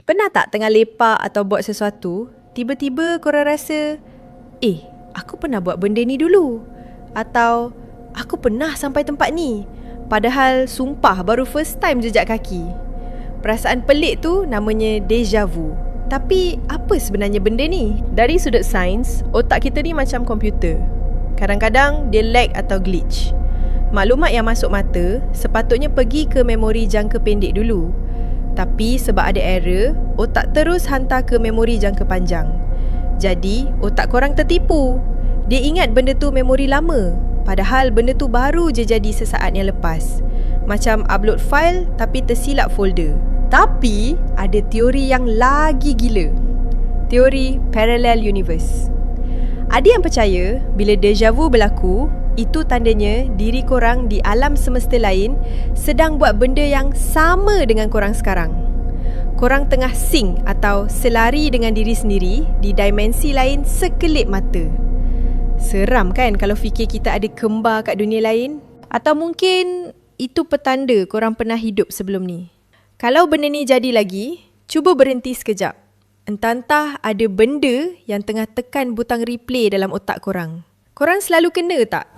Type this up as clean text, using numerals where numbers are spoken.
Pernah tak tengah lepak atau buat sesuatu, tiba-tiba korang rasa, aku pernah buat benda ni dulu. Atau, aku pernah sampai tempat ni. Padahal sumpah baru first time jejak kaki. Perasaan pelik tu namanya déjà vu. Tapi apa sebenarnya benda ni? Dari sudut sains, otak kita ni macam komputer. Kadang-kadang dia lag atau glitch. Maklumat yang masuk mata sepatutnya pergi ke memori jangka pendek dulu. Tapi sebab ada error, otak terus hantar ke memori jangka panjang. Jadi, otak korang tertipu. Dia ingat benda tu memori lama, padahal benda tu baru je jadi sesaat yang lepas. Macam upload file tapi tersilap folder. Tapi, ada teori yang lagi gila. Teori parallel universe. Ada yang percaya bila déjà vu berlaku, itu tandanya diri korang di alam semesta lain sedang buat benda yang sama dengan korang sekarang. Korang tengah sync atau selari dengan diri sendiri di dimensi lain sekelip mata. Seram kan kalau fikir kita ada kembar kat dunia lain? Atau mungkin itu petanda korang pernah hidup sebelum ni. Kalau benda ni jadi lagi, cuba berhenti sekejap. Entah-entah ada benda yang tengah tekan butang replay dalam otak korang. Korang selalu kena tak?